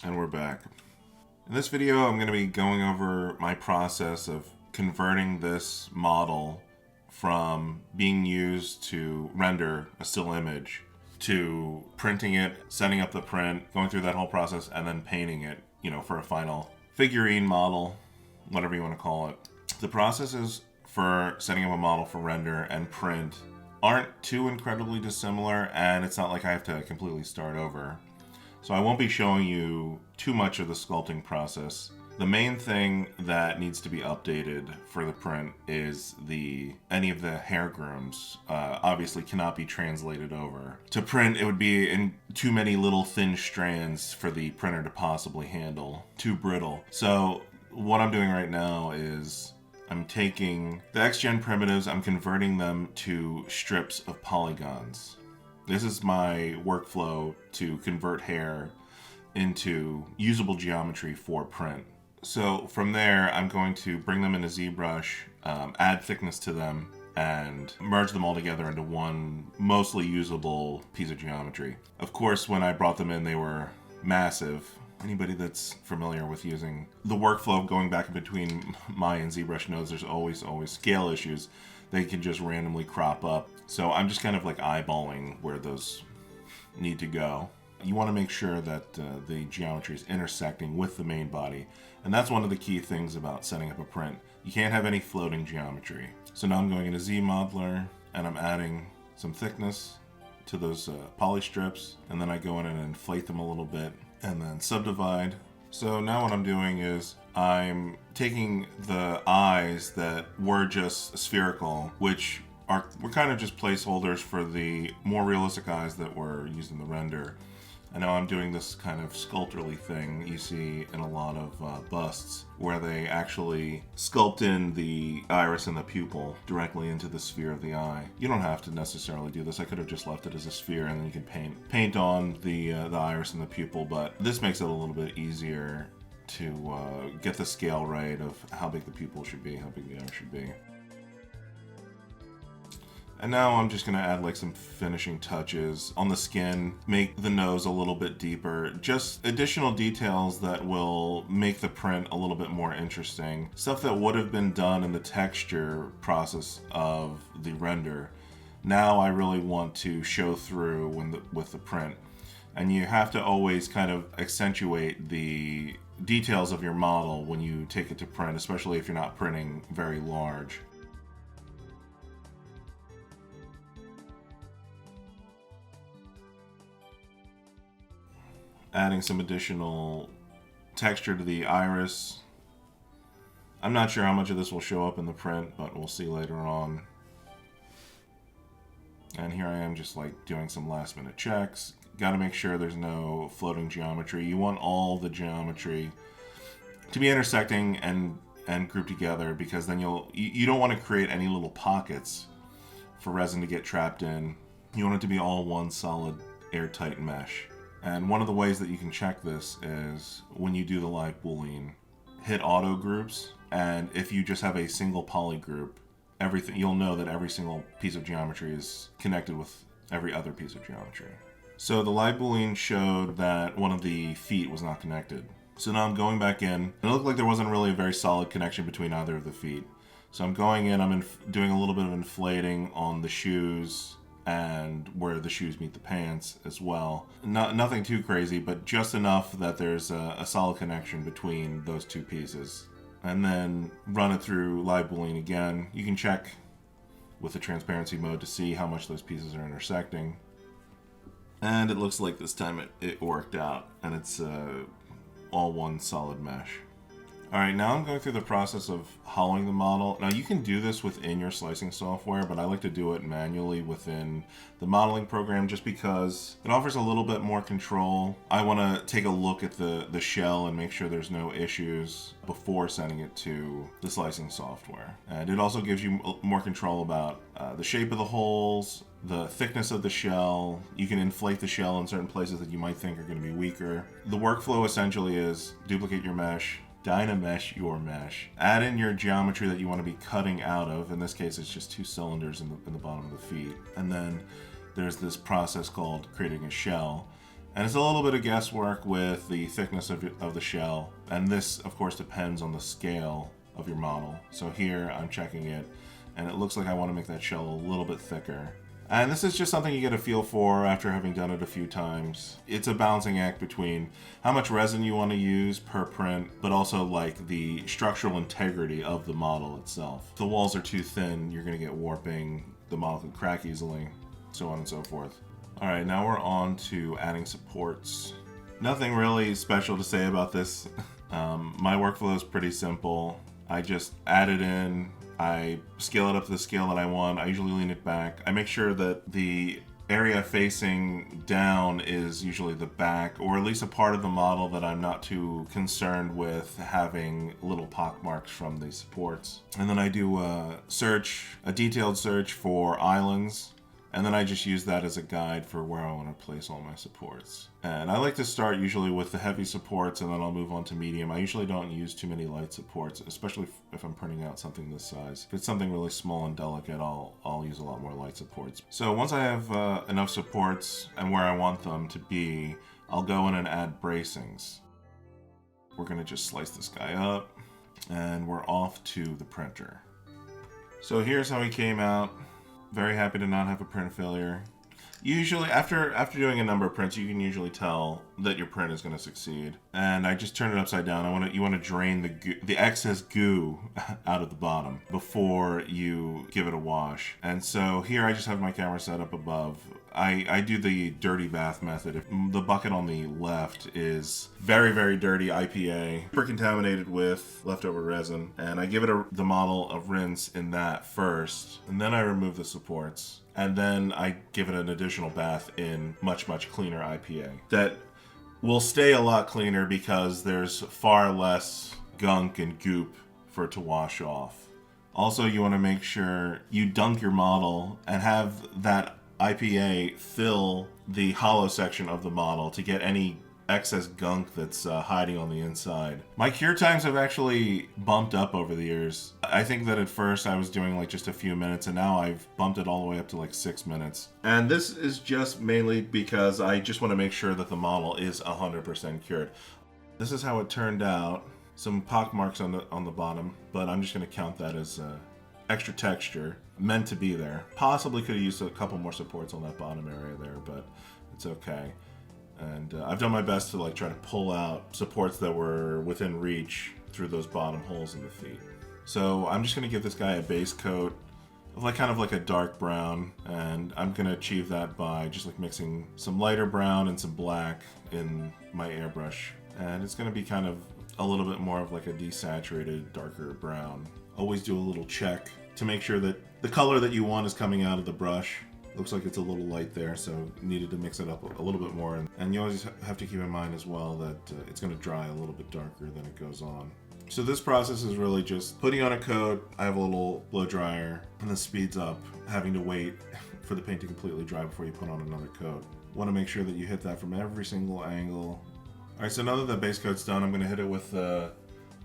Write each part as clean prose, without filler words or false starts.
And we're back. In this video, I'm going to be going over my process of converting this model from being used to render a still image to printing it, setting up the print, going through that whole process, and then painting it, for a final figurine model, whatever you want to call it. The processes for setting up a model for render and print aren't too incredibly dissimilar, and it's not like I have to completely start over. So I won't be showing you too much of the sculpting process. The main thing that needs to be updated for the print is any of the hair grooms obviously cannot be translated over. To print, it would be in too many little thin strands for the printer to possibly handle. Too brittle. So what I'm doing right now is I'm taking the XGen primitives, I'm converting them to strips of polygons. This is my workflow to convert hair into usable geometry for print. So from there, I'm going to bring them in a ZBrush, add thickness to them, and merge them all together into one mostly usable piece of geometry. Of course, when I brought them in, they were massive. Anybody that's familiar with using the workflow going back in between Maya and ZBrush knows there's always scale issues. They can just randomly crop up. So I'm just kind of like eyeballing where those need to go. You want to make sure that the geometry is intersecting with the main body. And that's one of the key things about setting up a print. You can't have any floating geometry. So now I'm going into ZModeler and I'm adding some thickness to those poly strips. And then I go in and inflate them a little bit and then subdivide. So now what I'm doing is I'm taking the eyes that were just spherical, which were kind of just placeholders for the more realistic eyes that were used in the render. And now I'm doing this kind of sculptorly thing you see in a lot of busts, where they actually sculpt in the iris and the pupil directly into the sphere of the eye. You don't have to necessarily do this. I could have just left it as a sphere and then you can paint on the iris and the pupil, but this makes it a little bit easier to get the scale right of how big the pupil should be, how big the eye should be. And now I'm just going to add like some finishing touches on the skin, make the nose a little bit deeper, just additional details that will make the print a little bit more interesting. Stuff that would have been done in the texture process of the render. Now I really want to show through with the print. And you have to always kind of accentuate the details of your model when you take it to print, especially if you're not printing very large. Adding some additional texture to the iris. I'm not sure how much of this will show up in the print, but we'll see later on. And here I am just like doing some last minute checks. Got to make sure there's no floating geometry. You want all the geometry to be intersecting and grouped together, because then you don't want to create any little pockets for resin to get trapped in. You want it to be all one solid airtight mesh. And one of the ways that you can check this is when you do the live boolean, hit auto groups, and if you just have a single poly group, you'll know that every single piece of geometry is connected with every other piece of geometry. So the live boolean showed that one of the feet was not connected. So now I'm going back in, and it looked like there wasn't really a very solid connection between either of the feet. So I'm going in, I'm doing a little bit of inflating on the shoes and where the shoes meet the pants as well. Nothing too crazy, but just enough that there's a solid connection between those two pieces. And then run it through live boolean again. You can check with the transparency mode to see how much those pieces are intersecting. And it looks like this time it worked out, and it's all one solid mesh. Alright, now I'm going through the process of hollowing the model. Now you can do this within your slicing software, but I like to do it manually within the modeling program just because it offers a little bit more control. I want to take a look at the shell and make sure there's no issues before sending it to the slicing software. And it also gives you more control about the shape of the holes, the thickness of the shell. You can inflate the shell in certain places that you might think are going to be weaker. The workflow essentially is duplicate your mesh, Dynamesh your mesh. Add in your geometry that you want to be cutting out of. In this case, it's just two cylinders in the bottom of the feet. And then there's this process called creating a shell. And it's a little bit of guesswork with the thickness of the shell. And this, of course, depends on the scale of your model. So here I'm checking it, and it looks like I want to make that shell a little bit thicker. And this is just something you get a feel for after having done it a few times. It's a balancing act between how much resin you want to use per print, but also like the structural integrity of the model itself. If the walls are too thin, you're going to get warping, the model can crack easily, so on and so forth. Alright, now we're on to adding supports. Nothing really special to say about this. My workflow is pretty simple. I just add it in, I scale it up to the scale that I want, I usually lean it back. I make sure that the area facing down is usually the back, or at least a part of the model that I'm not too concerned with having little pock marks from the supports. And then I do a detailed search for islands. And then I just use that as a guide for where I want to place all my supports. And I like to start usually with the heavy supports, and then I'll move on to medium. I usually don't use too many light supports, especially if I'm printing out something this size. If it's something really small and delicate, I'll use a lot more light supports. So once I have enough supports and where I want them to be, I'll go in and add bracings. We're going to just slice this guy up, and we're off to the printer. So here's how he came out. Very happy to not have a print failure. Usually, after doing a number of prints, you can usually tell that your print is going to succeed. And I just turn it upside down. You want to drain the excess goo out of the bottom before you give it a wash. And so here I just have my camera set up above. I do the dirty bath method. The bucket on the left is very, very dirty IPA, super contaminated with leftover resin, and I give it the model a rinse in that first, and then I remove the supports, and then I give it an additional bath in much, much cleaner IPA. That will stay a lot cleaner because there's far less gunk and goop for it to wash off. Also, you want to make sure you dunk your model and have that IPA fill the hollow section of the model to get any excess gunk that's hiding on the inside. My cure times have actually bumped up over the years. I think that at first I was doing like just a few minutes, and now I've bumped it all the way up to like 6 minutes. And this is just mainly because I just want to make sure that the model is 100% cured. This is how it turned out. Some pock marks on the bottom, but I'm just going to count that as extra texture, meant to be there. Possibly could have used a couple more supports on that bottom area there, but it's okay. And I've done my best to like try to pull out supports that were within reach through those bottom holes in the feet. So I'm just going to give this guy a base coat of like kind of like a dark brown, and I'm going to achieve that by just like mixing some lighter brown and some black in my airbrush. And it's going to be kind of a little bit more of like a desaturated, darker brown. Always do a little check to make sure that the color that you want is coming out of the brush. Looks like it's a little light there, so needed to mix it up a little bit more. And you always have to keep in mind as well that it's going to dry a little bit darker than it goes on. So this process is really just putting on a coat. I have a little blow dryer, and this speeds up having to wait for the paint to completely dry before you put on another coat. Want to make sure that you hit that from every single angle. Alright, so now that the base coat's done, I'm going to hit it with a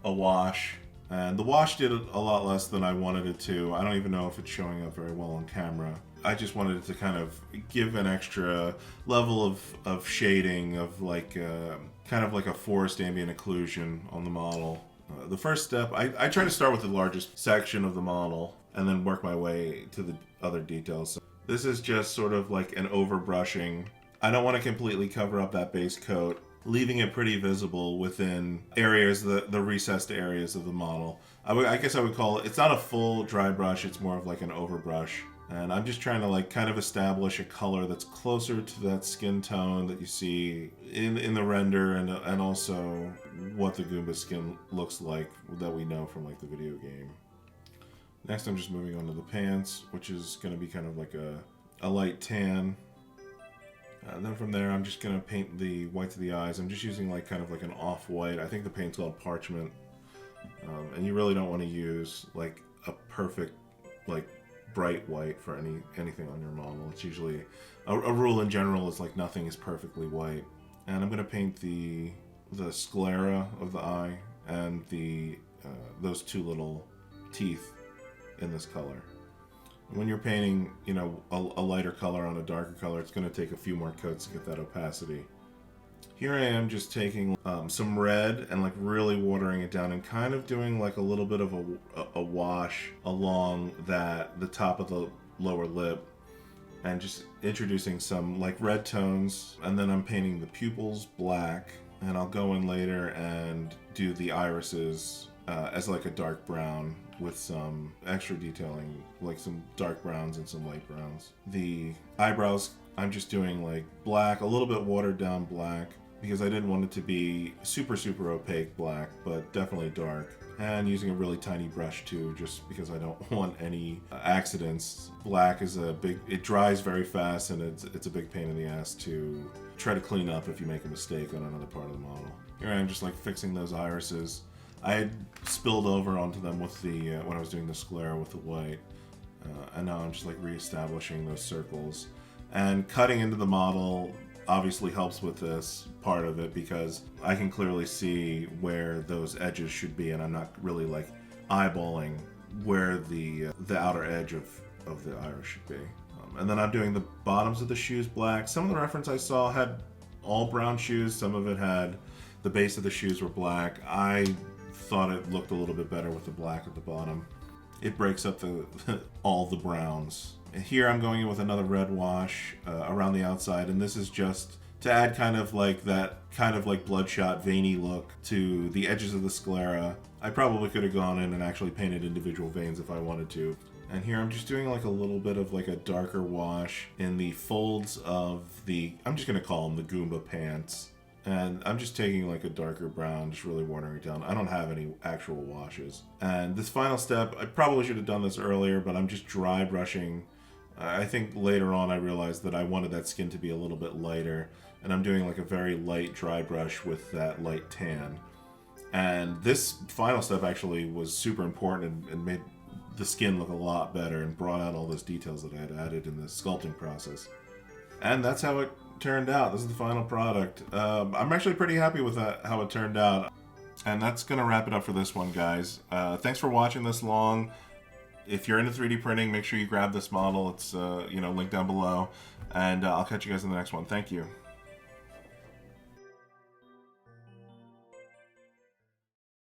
wash. And the wash did a lot less than I wanted it to. I don't even know if it's showing up very well on camera. I just wanted it to kind of give an extra level of shading, of like kind of like a forest ambient occlusion on the model. The first step, I try to start with the largest section of the model and then work my way to the other details. So this is just sort of like an overbrushing. I don't want to completely cover up that base coat, leaving it pretty visible within areas, the recessed areas of the model. I guess I would call it, it's not a full dry brush, it's more of like an overbrush. And I'm just trying to like kind of establish a color that's closer to that skin tone that you see in the render, and also what the Goomba skin looks like that we know from like the video game. Next I'm just moving on to the pants, which is going to be kind of like a light tan. And then from there, I'm just going to paint the whites of the eyes. I'm just using like kind of like an off-white. I think the paint's called parchment. And you really don't want to use like a perfect like bright white for anything on your model. It's usually a rule in general is like nothing is perfectly white. And I'm going to paint the sclera of the eye and those two little teeth in this color. When you're painting, you know, a lighter color on a darker color, it's going to take a few more coats to get that opacity. Here I am just taking some red and like really watering it down and kind of doing like a little bit of a wash along the top of the lower lip, and just introducing some like red tones, and then I'm painting the pupils black, and I'll go in later and do the irises as like a dark brown with some extra detailing, like some dark browns and some light browns. The eyebrows, I'm just doing like black, a little bit watered down black, because I didn't want it to be super opaque black, but definitely dark. And using a really tiny brush too, just because I don't want any accidents. Black is it dries very fast, and it's a big pain in the ass to try to clean up if you make a mistake on another part of the model. Here I am just like fixing those irises. I had spilled over onto them with the when I was doing the sclera with the white, and now I'm just like reestablishing those circles. And cutting into the model obviously helps with this part of it, because I can clearly see where those edges should be, and I'm not really like eyeballing where the outer edge of the iris should be. And then I'm doing the bottoms of the shoes black. Some of the reference I saw had all brown shoes, some of it had the base of the shoes were black. I thought it looked a little bit better with the black at the bottom. It breaks up all the browns. Here I'm going in with another red wash around the outside, and this is just to add kind of like that kind of like bloodshot veiny look to the edges of the sclera. I probably could have gone in and actually painted individual veins if I wanted to. And here I'm just doing like a little bit of like a darker wash in the folds of I'm just going to call them the Goomba pants. And I'm just taking like a darker brown, just really watering it down. I don't have any actual washes. And this final step, I probably should have done this earlier, but I'm just dry brushing. I think later on I realized that I wanted that skin to be a little bit lighter, and I'm doing like a very light dry brush with that light tan. And this final step actually was super important and made the skin look a lot better and brought out all those details that I had added in the sculpting process. And that's how it turned out. This is the final product. I'm actually pretty happy with how it turned out. And that's going to wrap it up for this one, guys. Thanks for watching this long. If you're into 3D printing, make sure you grab this model. It's linked down below. And I'll catch you guys in the next one. Thank you.